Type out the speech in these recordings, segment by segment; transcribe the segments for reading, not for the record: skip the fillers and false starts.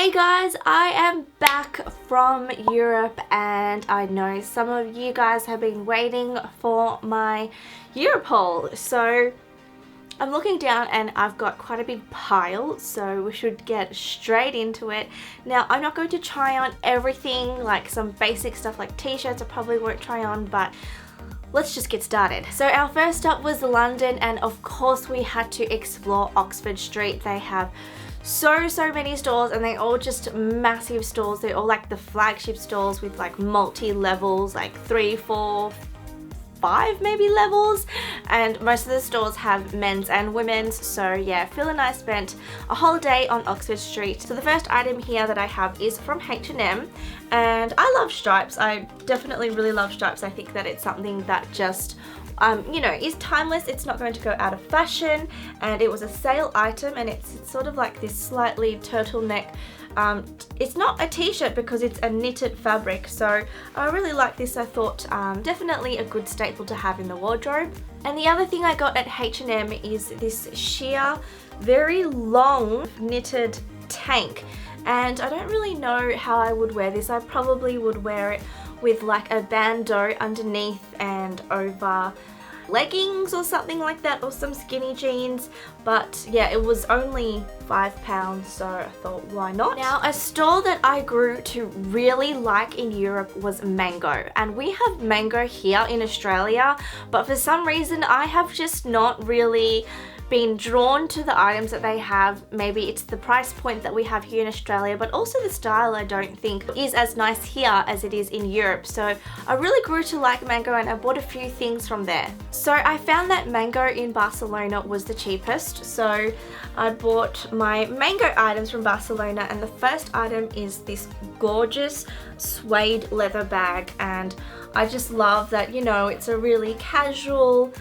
Hey guys, I am back from Europe and I know some of you guys have been waiting for my Europe haul. So I'm looking down and I've got quite a big pile, so we should get straight into it. Now, I'm not going to try on everything, like some basic stuff like t-shirts I probably won't try on, but let's just get started. So our first stop was London, and of course we had to explore Oxford Street. They have so many stores and they're all just massive stores. They're all like the flagship stores with like multi-levels, like 3, 4, 5 maybe levels, and most of the stores have men's and women's. So yeah, Phil and I spent a whole day on Oxford Street. So the first item here that I have is from H&M, and I love stripes. I definitely really love stripes. I think that it's something that just you know, is timeless. It's not going to go out of fashion, and it was a sale item, and it's sort of like this slightly turtleneck. It's not a t-shirt because it's a knitted fabric, so I really like this. I thought definitely a good staple to have in the wardrobe. And the other thing I got at H&M is this sheer, very long knitted tank, and I don't really know how I would wear this. I probably would wear it with like a bandeau underneath and over leggings or something like that, or some skinny jeans. But yeah, it was only £5, so I thought, why not? Now, a store that I grew to really like in Europe was Mango, and we have Mango here in Australia, but for some reason I have just not really been drawn to the items that they have. Maybe it's the price point that we have here in Australia, but also the style I don't think is as nice here as it is in Europe. So I really grew to like Mango, and I bought a few things from there. So I found that Mango in Barcelona was the cheapest, so I bought my Mango items from Barcelona, and the first item is this gorgeous suede leather bag, and I just love that, you know, it's a really casual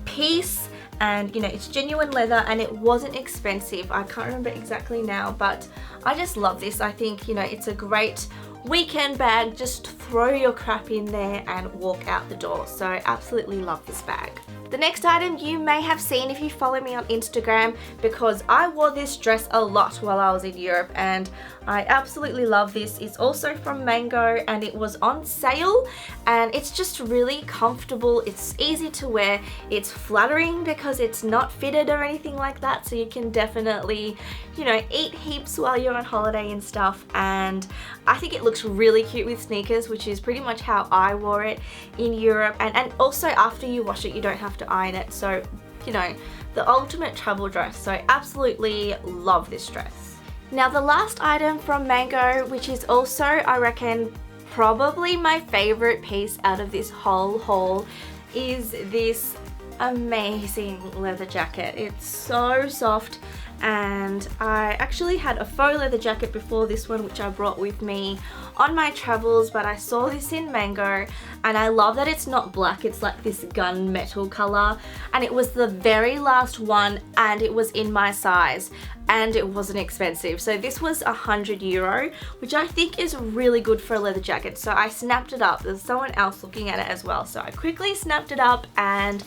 piece, and you know, it's genuine leather and it wasn't expensive. I can't remember exactly now, but I just love this. I think, you know, it's a great weekend bag. Just throw your crap in there and walk out the door. So I absolutely love this bag. The next item you may have seen if you follow me on Instagram, because I wore this dress a lot while I was in Europe and I absolutely love this. It's also from Mango and it was on sale, and it's just really comfortable. It's easy to wear. It's flattering because it's not fitted or anything like that, so you can definitely, you know, eat heaps while you're on holiday and stuff. And I think it looks really cute with sneakers, which is pretty much how I wore it in Europe. And also after you wash it, you don't have to iron it, so you know, the ultimate travel dress. So I absolutely love this dress. Now, the last item from Mango, which is also, I reckon, probably my favorite piece out of this whole haul, is this amazing leather jacket. It's so soft, and I actually had a faux leather jacket before this one, which I brought with me on my travels, but I saw this in Mango and I love that it's not black. It's like this gunmetal color, and it was the very last one, and it was in my size, and it wasn't expensive. So this was €100, which I think is really good for a leather jacket. So I snapped it up. There's someone else looking at it as well, so I quickly snapped it up, and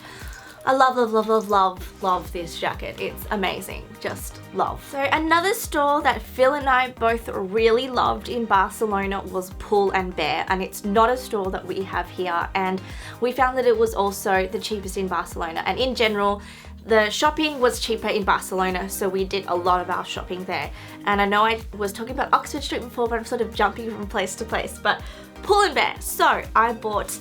I love this jacket. It's amazing, just love. So another store that Phil and I both really loved in Barcelona was Pull&Bear, and it's not a store that we have here, and we found that it was also the cheapest in Barcelona. And in general, the shopping was cheaper in Barcelona, so we did a lot of our shopping there. And I know I was talking about Oxford Street before, but I'm sort of jumping from place to place. But Pull&Bear. So I bought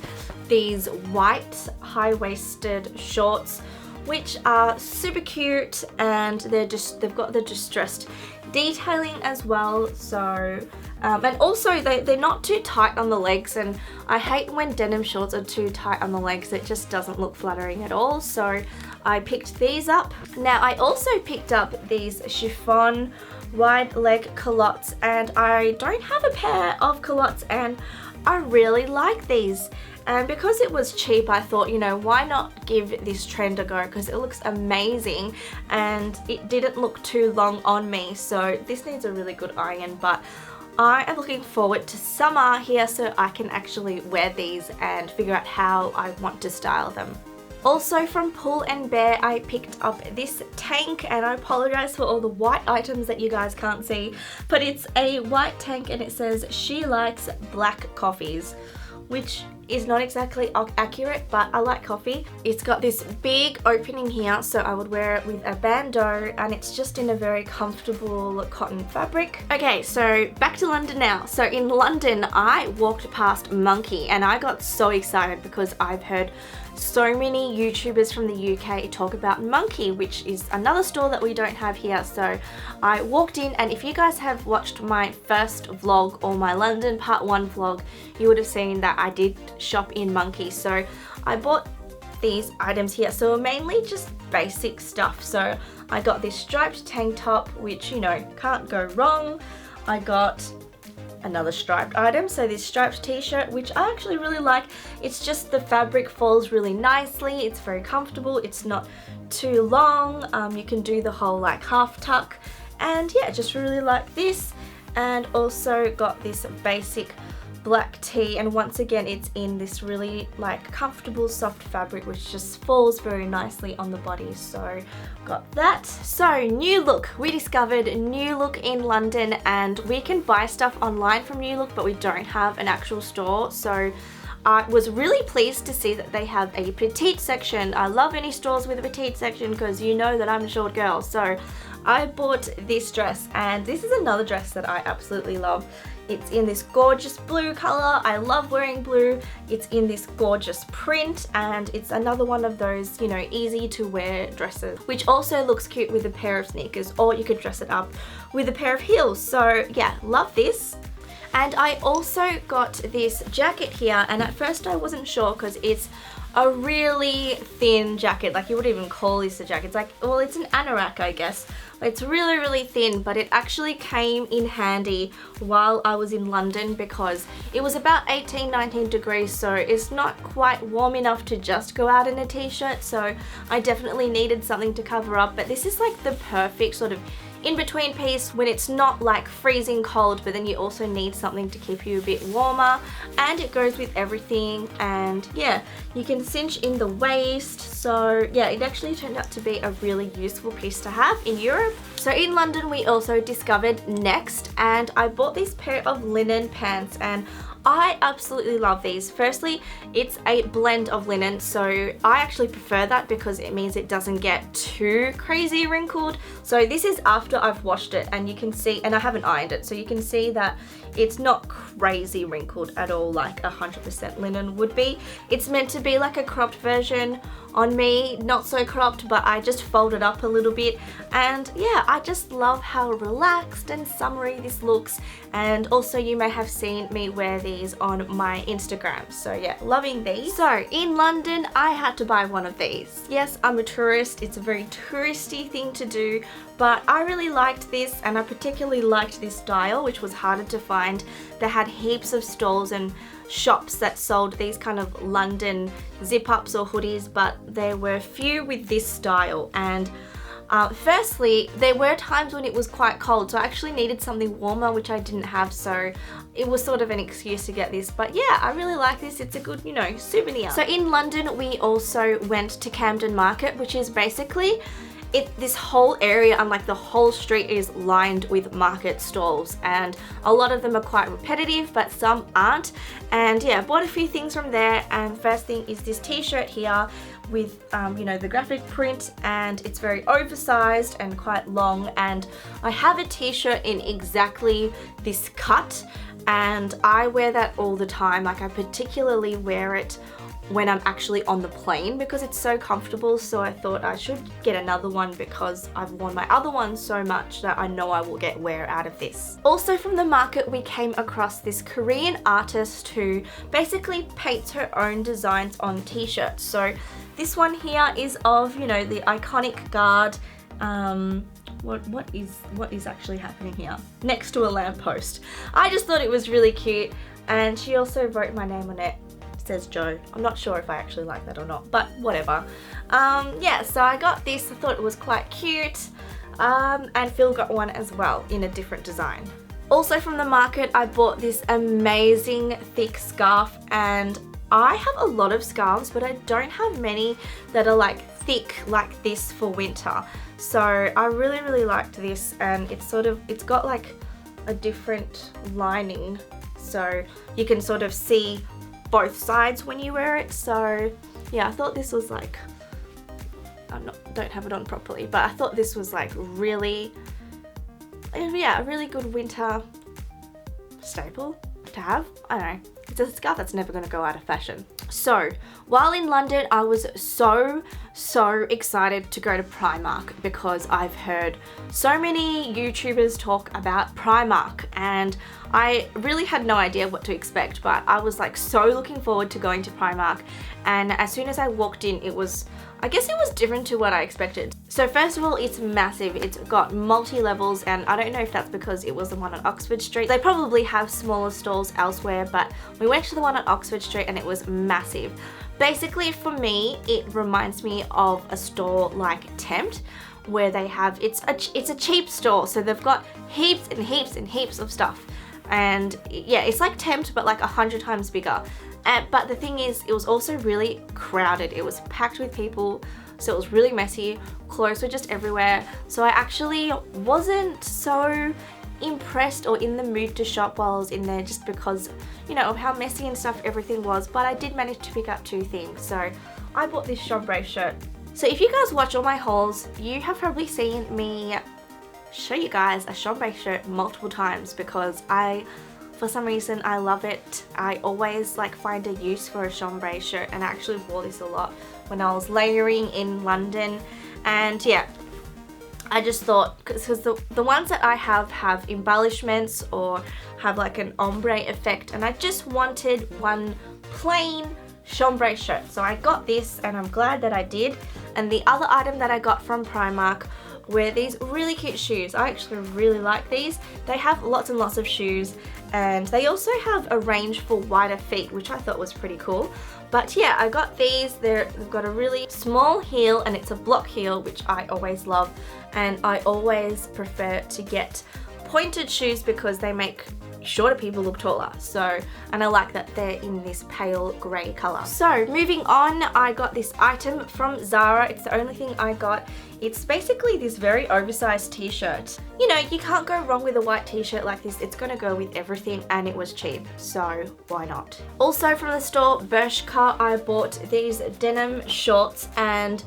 these white high-waisted shorts, which are super cute, and they've got the distressed detailing as well. So and also they're not too tight on the legs, and I hate when denim shorts are too tight on the legs. It just doesn't look flattering at all. So I picked these up. Now, I also picked up these chiffon wide leg culottes, and I don't have a pair of culottes, and I really like these. And because it was cheap, I thought, you know, why not give this trend a go, because it looks amazing and it didn't look too long on me. So this needs a really good iron, but I am looking forward to summer here so I can actually wear these and figure out how I want to style them. Also from Pull&Bear, I picked up this tank, and I apologize for all the white items that you guys can't see, but it's a white tank and it says she likes black coffees, which is not exactly accurate, but I like coffee. It's got this big opening here, so I would wear it with a bandeau, and it's just in a very comfortable cotton fabric. Okay, so back to London now. So in London, I walked past Monkey and I got so excited because I've heard so many YouTubers from the UK talk about Monkey, which is another store that we don't have here. So I walked in, and if you guys have watched my first vlog or my London part 1 vlog, you would have seen that I did shop in Monkey. So I bought these items here, so mainly just basic stuff. So I got this striped tank top, which, you know, can't go wrong. I got another striped item, so this striped t-shirt, which I actually really like. It's just the fabric falls really nicely, it's very comfortable, it's not too long, you can do the whole like half tuck, and yeah, just really like this. And also got this basic black tee, and once again it's in this really like comfortable soft fabric which just falls very nicely on the body, so got that. So New Look, we discovered New Look in London, and we can buy stuff online from New Look, but we don't have an actual store. So I was really pleased to see that they have a petite section. I love any stores with a petite section because you know that I'm a short girl. So I bought this dress, and this is another dress that I absolutely love. It's in this gorgeous blue color. I love wearing blue. It's in this gorgeous print, and it's another one of those, you know, easy to wear dresses, which also looks cute with a pair of sneakers, or you could dress it up with a pair of heels. So yeah, love this. And I also got this jacket here, and at first I wasn't sure because it's a really thin jacket. Like, you wouldn't even call this a jacket. It's like, well, it's an anorak, I guess. It's really, really thin, but it actually came in handy while I was in London because it was about 18-19 degrees, so it's not quite warm enough to just go out in a t-shirt, so I definitely needed something to cover up. But this is like the perfect sort of in-between piece when it's not like freezing cold, but then you also need something to keep you a bit warmer, and it goes with everything. And yeah, you can cinch in the waist, so yeah, it actually turned out to be a really useful piece to have in Europe. So in London we also discovered Next, and I bought this pair of linen pants, and I absolutely love these. Firstly, it's a blend of linen, so I actually prefer that because it means it doesn't get too crazy wrinkled. So this is after I've washed it, and you can see, and I haven't ironed it, so you can see that it's not crazy wrinkled at all like 100% linen would be. It's meant to be like a cropped version. On me, not so cropped, but I just folded up a little bit, and yeah, I just love how relaxed and summery this looks. And also you may have seen me wear these on my Instagram, so yeah, loving these. So in London I had to buy one of these. Yes, I'm a tourist, it's a very touristy thing to do, but I really liked this, and I particularly liked this style, which was harder to find. They had heaps of stalls and shops that sold these kind of London zip-ups or hoodies, but there were few with this style. And firstly, there were times when it was quite cold, so I actually needed something warmer, which I didn't have, so it was sort of an excuse to get this. But yeah, I really like this. It's a good, you know, souvenir. So in London we also went to Camden Market, which is basically this whole area, and like the whole street is lined with market stalls, and a lot of them are quite repetitive, but some aren't. And yeah, bought a few things from there. And first thing is this t-shirt here with you know, the graphic print, and it's very oversized and quite long, and I have a t-shirt in exactly this cut, and I wear that all the time. Like, I particularly wear it when I'm actually on the plane because it's so comfortable, so I thought I should get another one because I've worn my other one so much that I know I will get wear out of this. Also from the market we came across this Korean artist who basically paints her own designs on t-shirts. So this one here is of, you know, the iconic guard. What is actually happening here? Next to a lamppost. I just thought it was really cute, and she also wrote my name on it. Says Joe. I'm not sure if I actually like that or not, but whatever. Yeah, so I got this. I thought it was quite cute, and Phil got one as well in a different design. Also from the market I bought this amazing thick scarf, and I have a lot of scarves, but I don't have many that are like thick like this for winter. So I really liked this, and it's got like a different lining, so you can sort of see both sides when you wear it. So yeah, I thought this was like, don't have it on properly, but I thought this was like really, yeah, a really good winter staple to have. I don't know, it's a scarf that's never going to go out of fashion. So while in London, I was so excited to go to Primark because I've heard so many YouTubers talk about Primark, and I really had no idea what to expect, but I was like so looking forward to going to Primark. And as soon as I walked in, I guess it was different to what I expected. So first of all, it's massive. It's got multi-levels, and I don't know if that's because it was the one on Oxford Street. They probably have smaller stores elsewhere, but we went to the one on Oxford Street and it was massive. Basically for me, it reminds me of a store like Tempt, where they have, it's a cheap store, so they've got heaps and heaps of stuff. And yeah, it's like Tempt, but like 100 times bigger. But the thing is, it was also really crowded. It was packed with people, so it was really messy. Clothes were just everywhere. So I actually wasn't so impressed or in the mood to shop while I was in there, just because, you know, of how messy and stuff everything was. But I did manage to pick up 2 things. So I bought this chambray shirt. So if you guys watch all my hauls, you have probably seen me show you guys a chambray shirt multiple times, because for some reason I love it. I always like find a use for a chambray shirt, and I actually wore this a lot when I was layering in London. And yeah, I just thought, because the ones that I have embellishments or have like an ombre effect, and I just wanted one plain chambray shirt. So I got this, and I'm glad that I did. And the other item that I got from Primark were these really cute shoes. I actually really like these. They have lots and lots of shoes, and they also have a range for wider feet, which I thought was pretty cool. But yeah, I got these. They've got a really small heel, and it's a block heel, which I always love. And I always prefer to get pointed shoes because they make shorter people look taller. So, and I like that they're in this pale grey colour. So moving on, I got this item from Zara. It's the only thing I got. It's basically this very oversized t-shirt. You know, you can't go wrong with a white t-shirt like this. It's gonna go with everything, and it was cheap, so why not? Also from the store Bershka, I bought these denim shorts, and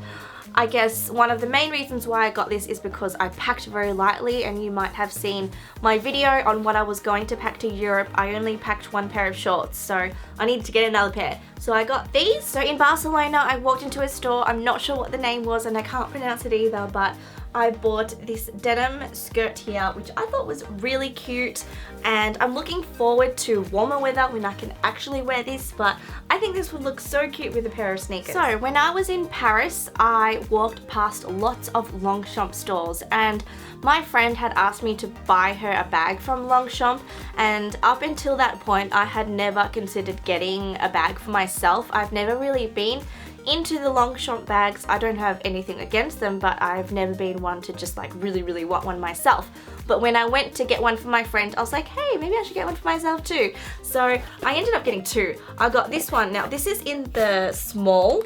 I guess one of the main reasons why I got this is because I packed very lightly, and you might have seen my video on what I was going to pack to Europe. I only packed 1 pair of shorts, so I needed to get another pair. So I got these. So in Barcelona, I walked into a store. I'm not sure what the name was, and I can't pronounce it either, but I bought this denim skirt here, which I thought was really cute, and I'm looking forward to warmer weather when I can actually wear this, but I think this would look so cute with a pair of sneakers. So when I was in Paris, I walked past lots of Longchamp stores, and my friend had asked me to buy her a bag from Longchamp, and up until that point, I had never considered getting a bag for myself. I've never really been into the Longchamp bags. I don't have anything against them, but I've never been one to just like really want one myself. But when I went to get one for my friend, I was like, hey, maybe I should get one for myself too. So I ended up getting 2. I got this one. Now this is in the small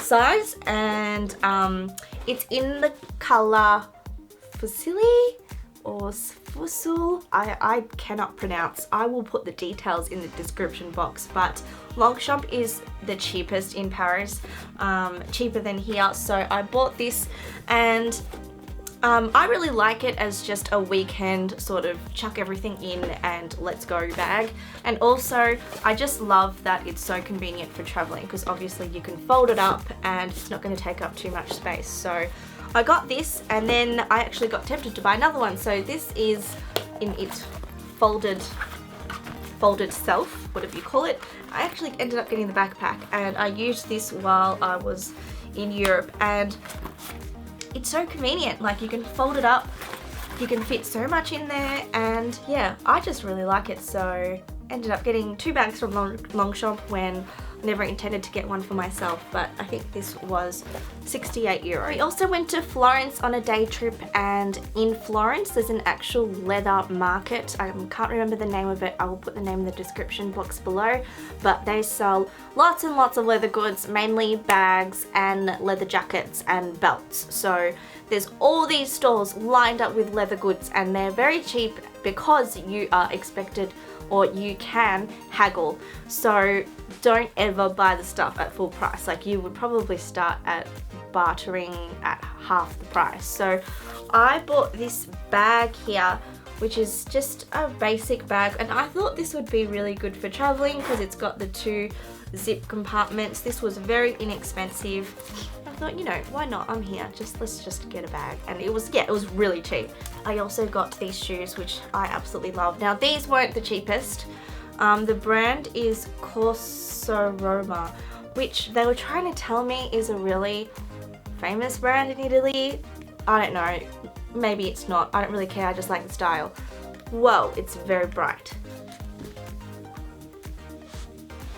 size, and it's in the color Fusilli or Fusul. I cannot pronounce. I will put the details in the description box, but Longchamp is the cheapest in Paris, cheaper than here. So I bought this, and I really like it as just a weekend sort of chuck everything in and let's go bag. And also I just love that it's so convenient for traveling, because obviously you can fold it up and it's not going to take up too much space. So I got this, and then I actually got tempted to buy another one. So this is in its folded self, whatever you call it. I actually ended up getting the backpack, and I used this while I was in Europe, and it's so convenient. Like, you can fold it up, you can fit so much in there, and yeah, I just really like it. So ended up getting 2 bags from Longchamp when never intended to get one for myself, but I think this was €68. We also went to Florence on a day trip, and in Florence there's an actual leather market. I can't remember the name of it. I will put the name in the description box below, but they sell lots and lots of leather goods, mainly bags and leather jackets and belts. So there's all these stores lined up with leather goods, and they're very cheap because you are expected, or you can haggle. So don't ever buy the stuff at full price. Like, you would probably start at bartering at half the price. So I bought this bag here, which is just a basic bag, and I thought this would be really good for traveling because it's got the 2 zip compartments. This was very inexpensive. I thought, you know, why not? I'm here. Let's just get a bag. And it was really cheap. I also got these shoes, which I absolutely love. Now, these weren't the cheapest. The brand is Corsoroma, which they were trying to tell me is a really famous brand in Italy. I don't know. Maybe it's not. I don't really care. I just like the style. Whoa, it's very bright.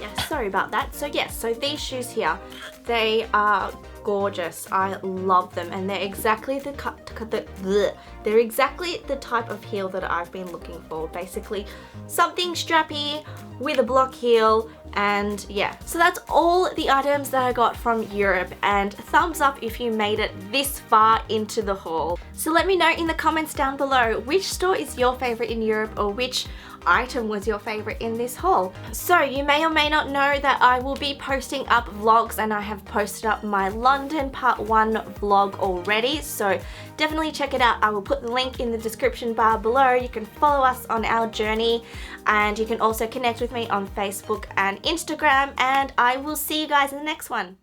Yeah, sorry about that. So yes, so these shoes here, they are gorgeous. I love them, and they're exactly they're exactly the type of heel that I've been looking for. Basically, something strappy with a block heel, and yeah. So that's all the items that I got from Europe, and thumbs up if you made it this far into the haul. So let me know in the comments down below which store is your favorite in Europe, or which item was your favorite in this haul. So you may or may not know that I will be posting up vlogs, and I have posted up my London part 1 vlog already, so definitely check it out. I will put the link in the description bar below. You can follow us on our journey, and you can also connect with me on Facebook and Instagram, and I will see you guys in the next one.